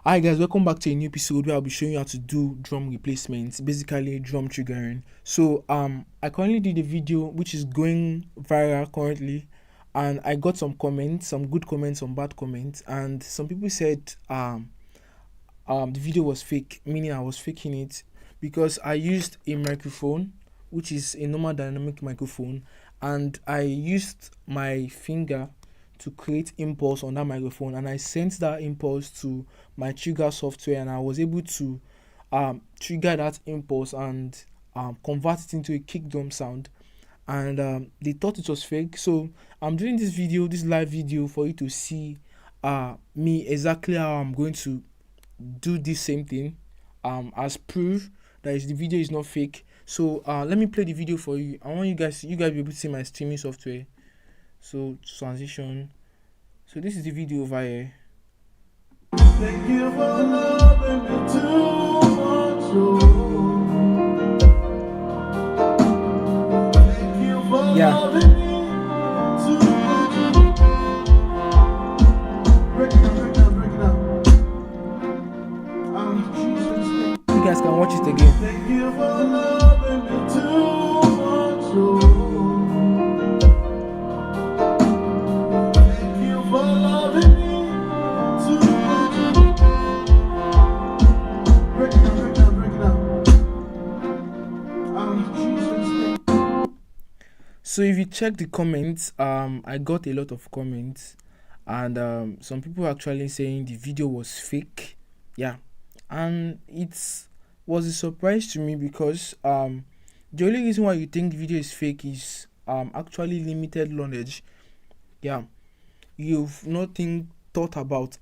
Hi guys, welcome back to a new episode where I'll be showing you how to do drum replacements, basically drum triggering. So I currently did a video which is going viral currently, and I got some comments, some good comments, some bad comments, and some people said the video was fake, meaning I was faking it because I used a microphone which is a normal dynamic microphone, and I used my finger to create impulse on that microphone, and I sent that impulse to my trigger software, and I was able to trigger that impulse and convert it into a kick drum sound. And they thought it was fake, so I'm doing this video, this live video, for you to see me exactly how I'm going to do this same thing as proof that the video is not fake. So let me play the video for you. I want you guys be able to see my streaming software. So transition. So this is the video over here. Thank you for loving me too much. Thank you for loving me too much. Break it down. You guys can watch it again. Thank you for loving me too much. Thank you for loving me. So if you check the comments, I got a lot of comments, and some people actually saying the video was fake. Yeah, and it was a surprise to me because the only reason why you think the video is fake is actually limited knowledge. Yeah, you've nothing thought about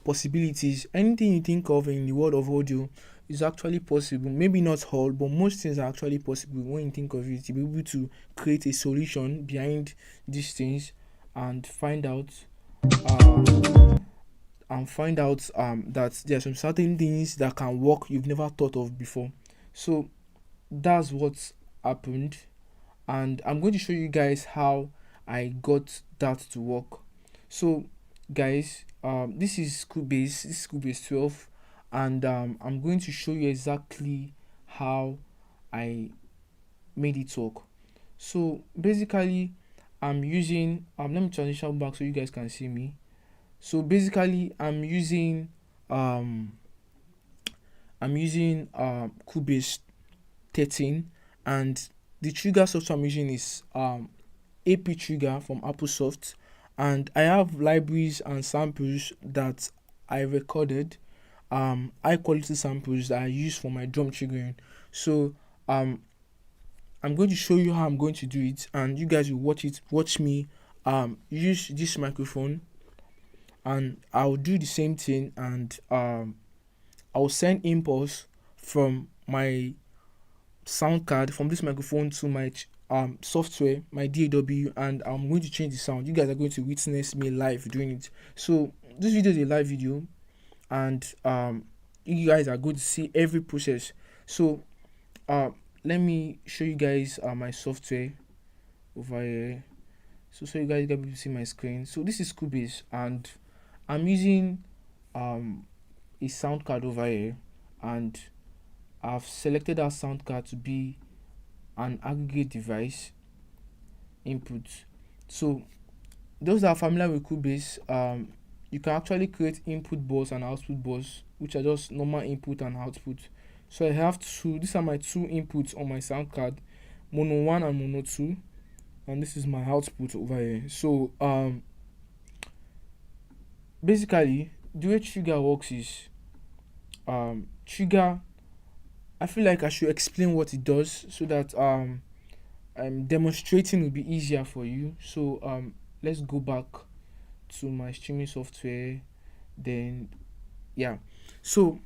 possibilities. Anything you think of in the world of audio is actually possible. Maybe not all, but most things are actually possible when you think of it. You'll be able to create a solution behind these things and find out that there are some certain things that can work you've never thought of before. So that's what's happened, and I'm going to show you guys how I got that to work. So guys, this is Cubase 12, and I'm going to show you exactly how I made it work. So basically I'm using let me transition back so you guys can see me. So basically I'm using Cubase 13, and the trigger software I'm using is Aptrigger from Apulsoft, and I have libraries and samples that I recorded, high quality samples that I use for my drum triggering. So I'm going to show you how I'm going to do it, and you guys will watch me use this microphone, and I'll do the same thing, and I'll send impulse from my sound card from this microphone to my software, my DAW, and I'm going to change the sound. You guys are going to witness me live doing it. So this video is a live video, and you guys are going to see every process. So let me show you guys my software over here. So you guys can see my screen. So this is Cubase, and I'm using a sound card over here, and I've selected that sound card to be an aggregate device input. So those that are familiar with Cubase, you can actually create input bus and output bus, which are just normal input and output. So I have these are my two inputs on my sound card, mono 1 and mono 2, and this is my output over here. So basically the way trigger works is trigger, I feel like I should explain what it does so that demonstrating will be easier for you. So let's go back to my streaming software. Then yeah, so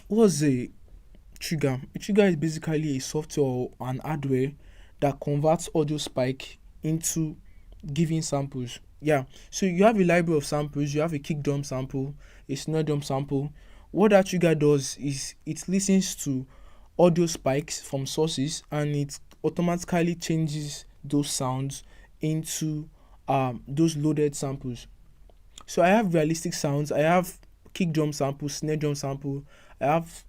what's a trigger? A trigger is basically a software or an hardware that converts audio spike into giving samples. Yeah, so you have a library of samples. You have a kick drum sample, a snare drum sample. What that trigger does is it listens to audio spikes from sources, and it automatically changes those sounds into those loaded samples. So I have realistic sounds, I have kick drum sample, snare drum sample. I have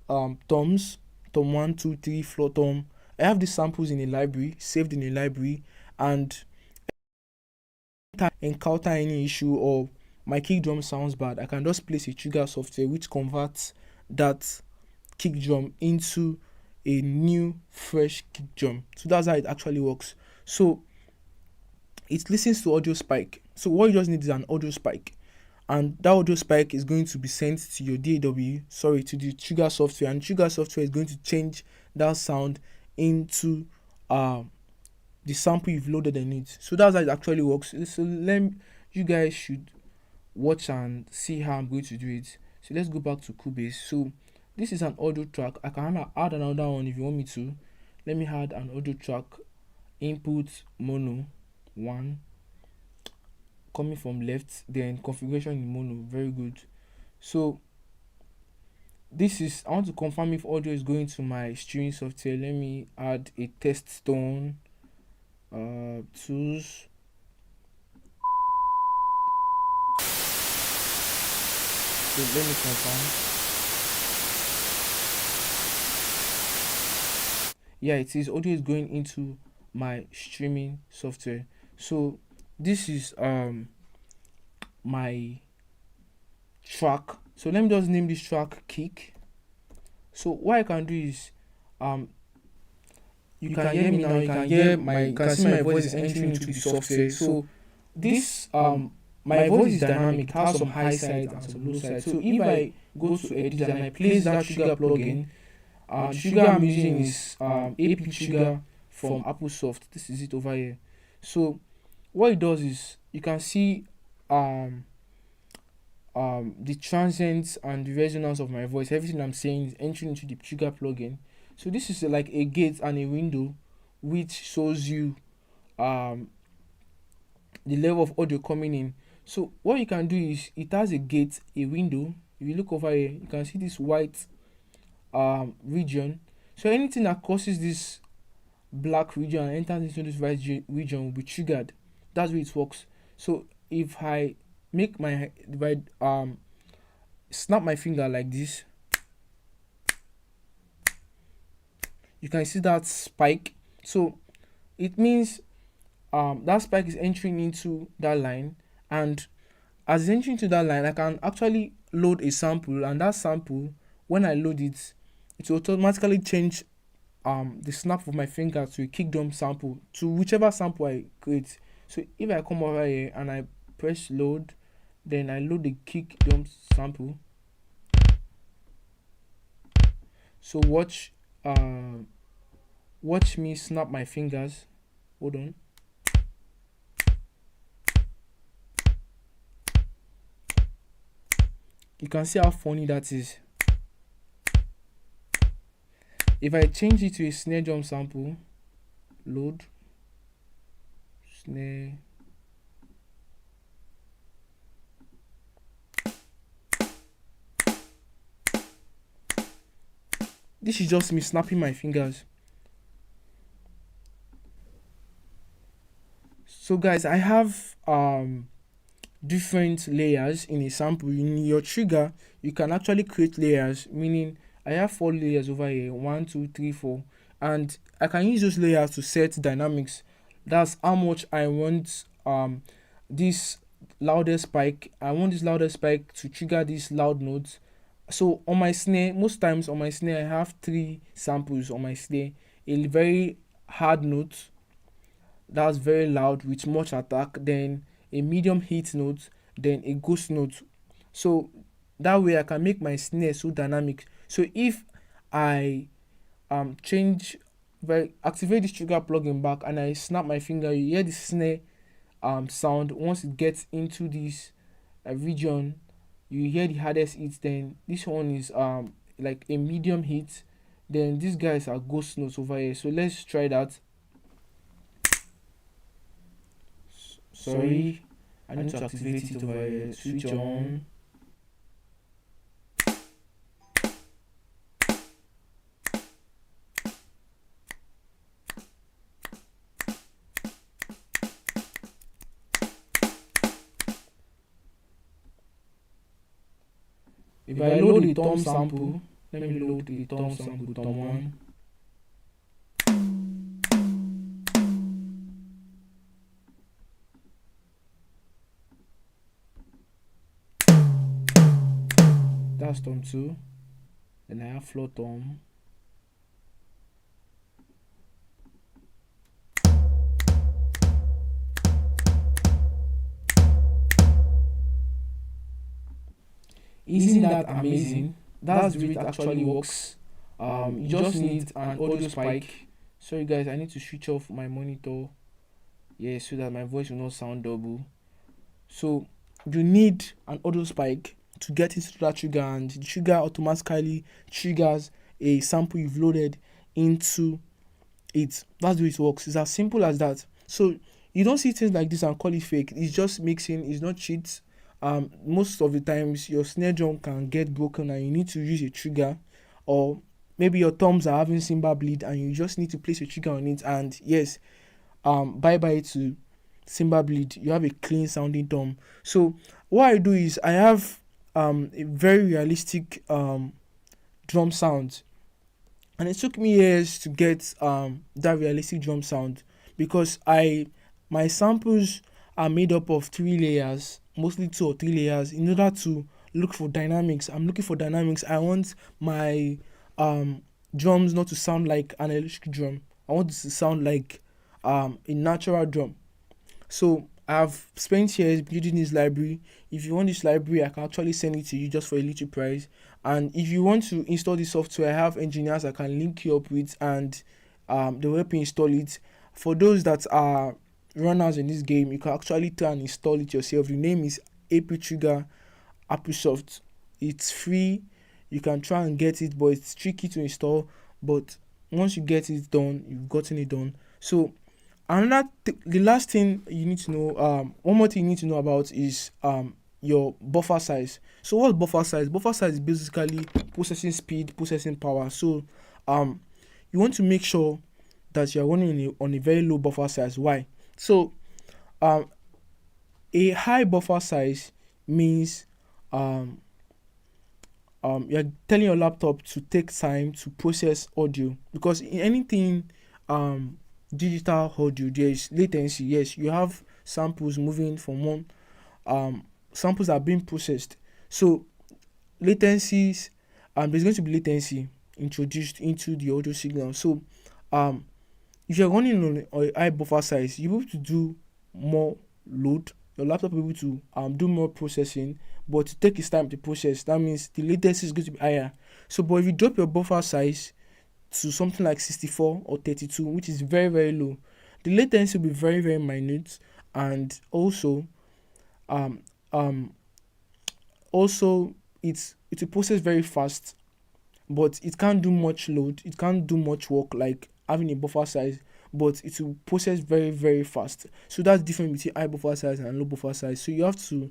toms, tom 1, 2, 3, floor tom. I have these samples in a library, saved in a library, and encounter any issue or my kick drum sounds bad, I can just place a trigger software which converts that kick drum into a new fresh kick drum. So that's how it actually works. So it listens to audio spike. So what you just need is an audio spike, and that audio spike is going to be sent to your to the trigger software, and trigger software is going to change that sound into the sample you've loaded in it. So that's how it actually works. So you guys should watch and see how I'm going to do it. So let's go back to Cubase. So this is an audio track. I can add another one if you want me to. Let me add an audio track, input mono 1, coming from left, then configuration in mono. Very good. So this is, I want to confirm if audio is going to my streaming software. Let me add a test tone, tools. So let me confirm. Yeah, it is, audio is going into my streaming software. So this is my track. So let me just name this track kick. So what I can do is you can hear me now, you can see my voice is entering into the software. So this my voice is dynamic, it has some high sides and some low sides. So if I go to edit and I place that trigger plugin, trigger I'm using is Aptrigger from Apulsoft. This is it over here. So what it does is you can see the transients and the resonance of my voice. Everything I'm saying is entering into the trigger plugin. So this is like a gate and a window which shows you the level of audio coming in. So what you can do is, it has a gate, a window. If you look over here, you can see this white region. So anything that crosses this black region and enters into this white region will be triggered. That's how it works. So if I make my snap my finger like this, you can see that spike. So it means that spike is entering into that line, and as it's entering into that line, I can actually load a sample, and that sample, when I load it, it will automatically change the snap of my finger to a kick drum sample, to whichever sample I create. So if I come over here and I press load, then I load the kick drum sample. So watch me snap my fingers. Hold on. You can see how funny that is. If I change it to a snare drum sample, load, snare, this is just me snapping my fingers. So guys, I have different layers in a sample. In your trigger, you can actually create layers, meaning I have 4 layers over here, 1, 2, 3, 4, and I can use those layers to set dynamics. That's how much I want this louder spike. I want this louder spike to trigger these loud notes. So on my snare, most times on my snare, I have 3 samples on my snare. A very hard note that's very loud with much attack, then a medium hit note, then a ghost note. So that way I can make my snare so dynamic. So if I activate this trigger plugin back and I snap my finger, you hear the snare sound. Once it gets into this region, you hear the hardest hits. Then this one is like a medium hit, then these guys are ghost notes over here. So let's try that. Sorry, I need to activate it over here. Switch on. If I load the tom sample, let me load the tom sample, tom 1. That's tom 2. Then I have floor tom. Isn't that amazing? That's the way it actually works. You just need an audio spike. Sorry guys, I need to switch off my monitor. Yeah, so that my voice will not sound double. So you need an audio spike to get into that trigger, and the trigger automatically triggers a sample you've loaded into it. That's the way it works. It's as simple as that. So you don't see things like this and call it fake. It's just mixing. It's not cheat. Most of the times your snare drum can get broken and you need to use a trigger, or maybe your thumbs are having cymbal bleed and you just need to place a trigger on it, and yes, bye bye to cymbal bleed. You have a clean sounding thumb. So what I do is I have a very realistic drum sound, and it took me years to get that realistic drum sound, because my samples are made up of 3 layers, mostly 2 or 3 layers, in order to look for dynamics. I'm looking for dynamics. I want my drums not to sound like an electric drum. I want it to sound like a natural drum. So I've spent years building this library. If you want this library, I can actually send it to you just for a little price. And if you want to install the software, I have engineers I can link you up with, and they will help you install it. For those that are runners in this game, you can actually try and install it yourself. The name is Aptrigger Apulsoft. It's free. You can try and get it, but it's tricky to install. But once you get it done, you've gotten it done. So the last thing you need to know, one more thing you need to know about is your buffer size. So what's buffer size? Buffer size is basically processing speed, processing power. So you want to make sure that you're running on a very low buffer size. Why? So a high buffer size means you're telling your laptop to take time to process audio, because in anything digital audio there is latency. Yes, you have samples moving from one samples are being processed. So latencies, there's going to be latency introduced into the audio signal. So if you're running on a high buffer size, you're able to do more load. Your laptop will be able to do more processing, but to take its time to process, that means the latency is going to be higher. So but if you drop your buffer size to something like 64 or 32, which is very very low, the latency will be very very minute, and also it will process very fast, but it can't do much load, it can't do much work like having a buffer size, but it will process very very fast. So that's different between high buffer size and low buffer size. So you have to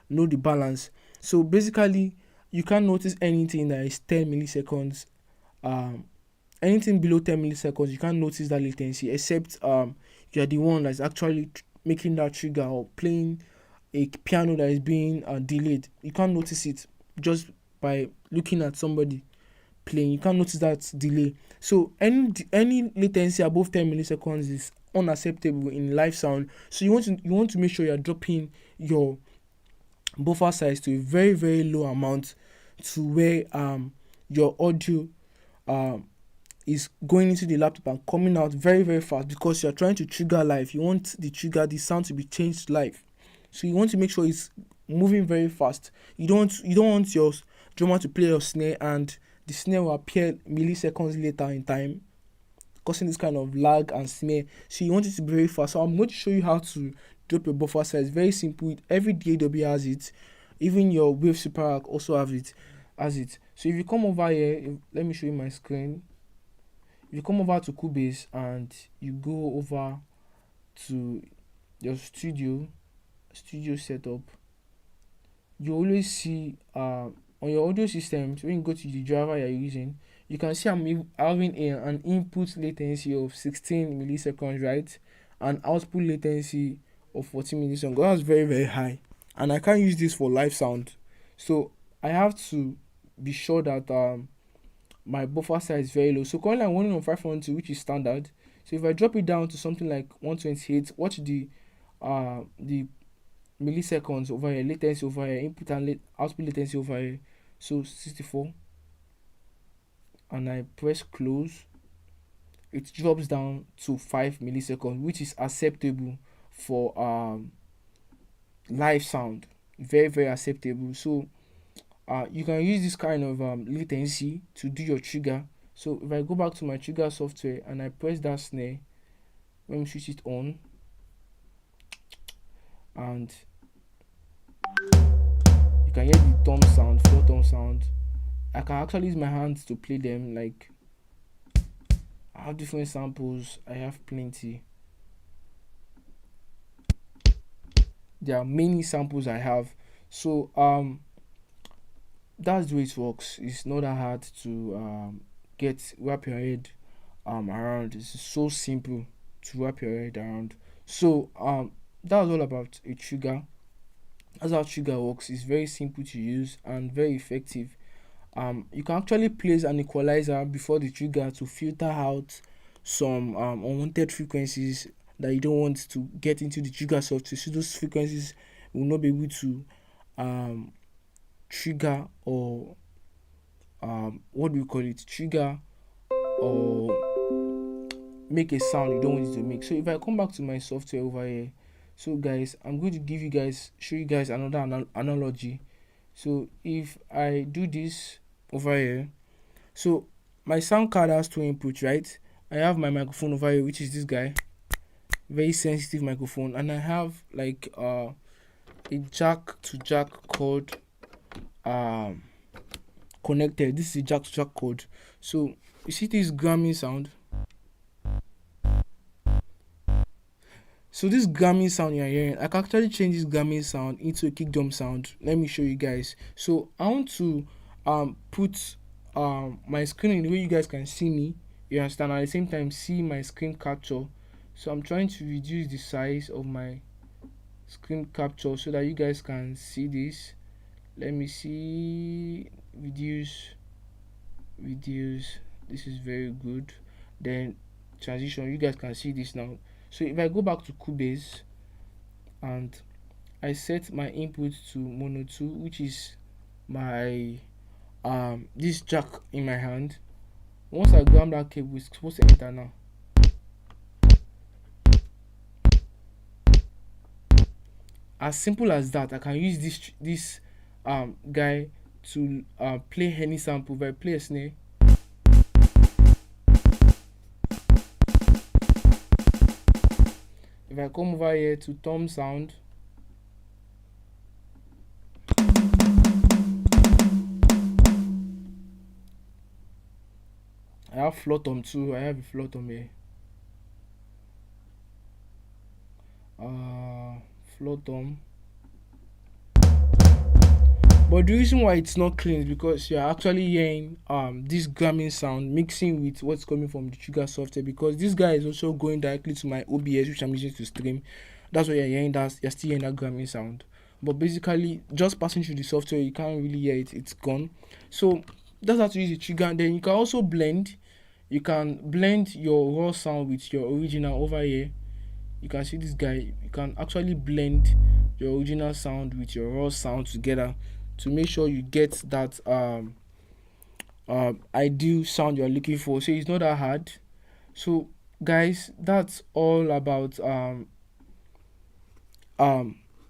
know the balance. So basically you can't notice anything that is 10 milliseconds. Anything below 10 milliseconds, you can't notice that latency, except you're the one that's actually making that trigger or playing a piano that is being delayed. You can't notice it just by looking at somebody playing. You can't notice that delay. So any latency above 10 milliseconds is unacceptable in live sound. So you want to make sure you're dropping your buffer size to a very very low amount, to where your audio is going into the laptop and coming out very very fast, because you're trying to trigger live. You want the sound to be changed live. So you want to make sure it's moving very fast. You don't want your drummer to play your snare and the snare will appear milliseconds later in time, causing this kind of lag and snare. So you want it to be very fast. So I'm going to show you how to drop your buffer size. Very simple. Every DAW has it. Even your Wave Super Rack also has it. So if you come over here, let me show you my screen. If you come over to Cubase and you go over to your studio setup, you always see on your audio systems, when you go to the driver you're using, you can see I'm having an input latency of 16 milliseconds, right? And output latency of 14 milliseconds. That's very very high, and I can't use this for live sound. So I have to be sure that my buffer size is very low. So currently I'm running on 512, which is standard. So if I drop it down to something like 128, watch the milliseconds over here, latency over here, input and output latency over here. So 64, and I press close, it drops down to 5 milliseconds, which is acceptable for live sound. Very, very acceptable. So you can use this kind of latency to do your trigger. So if I go back to my trigger software and I press that snare, let me switch it on, and you can hear the thumb sound, floor thumb sound. I can actually use my hands to play them. Like, I have different samples, I have plenty. There are many samples I have. So that's the way it works. It's not that hard to get wrap your head around. It's so simple to wrap your head around. So that was all about a trigger. That's how trigger works. It's very simple to use and very effective. You can actually place an equalizer before the trigger to filter out some unwanted frequencies that you don't want to get into the trigger software. So those frequencies will not be able to trigger, or what do we call it, trigger or make a sound you don't want it to make. So if I come back to my software over here, so guys, I'm going to show you guys another analogy. So if I do this over here, so my sound card has two inputs, right? I have my microphone over here, which is this guy, very sensitive microphone, and I have like a jack to jack cord connected. This is a jack to jack cord. So you see this gramming sound. So this gramming sound you're hearing, I can actually change this gramming sound into a kick drum sound. Let me show you guys. So I want to put my screen in the way you guys can see me, you understand, at the same time see my screen capture. So I'm trying to reduce the size of my screen capture so that you guys can see this. Let me see, reduce. This is very good. Then transition, you guys can see this now. So if I go back to Cubase and I set my input to mono 2, which is my this jack in my hand, once I grab that cable, it's supposed to enter now. As simple as that. I can use this guy to play any sample. If I play a snare, if I come over here to thumb sound, I have floor thumb too. I have a floor thumb here. Floor thumb. But the reason why it's not clean is because you're actually hearing this gramming sound mixing with what's coming from the trigger software, because this guy is also going directly to my OBS, which I'm using to stream. That's why you're hearing that, you're still hearing that gramming sound. But basically, just passing through the software, you can't really hear it, it's gone. So that's how to use the trigger. And then you can also blend. You can blend your raw sound with your original over here. You can see this guy. You can actually blend your original sound with your raw sound together to make sure you get that ideal sound you're looking for. So it's not that hard. So guys, that's all about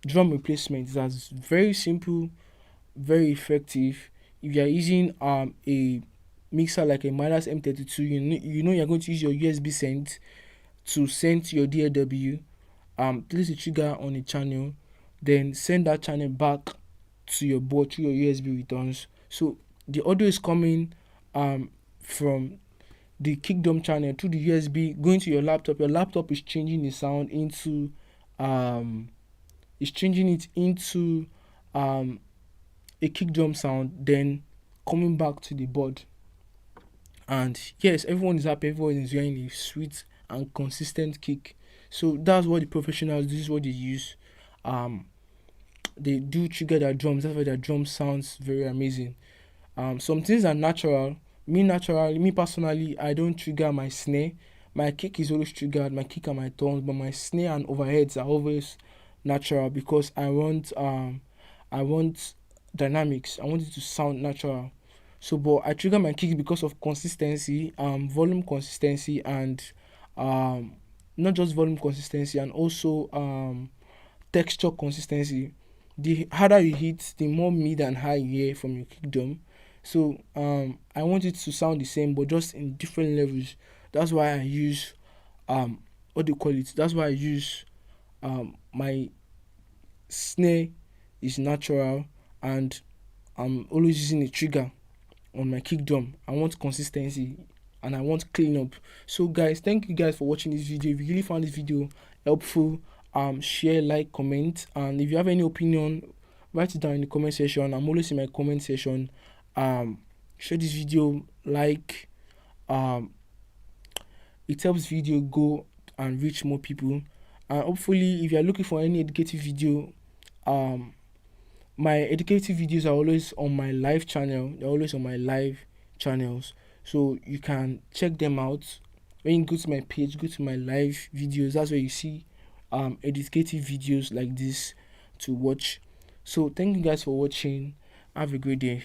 drum replacement. That's very simple, very effective. If you're using a mixer like a Midas M32, you know you're going to use your USB send to send your DAW, place the trigger on a channel, then send that channel back to your board through your USB returns. So the audio is coming from the kick drum channel to the USB going to your laptop. Your laptop is changing the sound into a kick drum sound, then coming back to the board. And yes, everyone is happy, everyone is hearing a sweet and consistent kick. So that's what the professionals, this is what they use. They do trigger their drums. That's why their drum sounds very amazing. Some things are natural. Me personally, I don't trigger my snare. My kick is always triggered, my kick and my tones, but my snare and overheads are always natural because I want dynamics. I want it to sound natural. So, but I trigger my kick because of consistency, volume consistency, and um, not just volume consistency, and also texture consistency. The harder you hit, the more mid and high you hear from your kick drum. So I want it to sound the same, but just in different levels. That's why I use what do you call it? That's why I use my snare is natural, and I'm always using a trigger on my kick drum. I want consistency and I want cleanup. So guys, thank you guys for watching this video. If you really found this video helpful, share, like, comment, and if you have any opinion, write it down in the comment section. I'm always in my comment section. Share this video, like, um it helps video go and reach more people. And hopefully, if you are looking for any educative video, um my educative videos are always on my live channel. They're always on my live channels, so you can check them out. When you go to my page, go to my live videos. That's where you see educative videos like this to watch. So thank you guys for watching. Have a great day.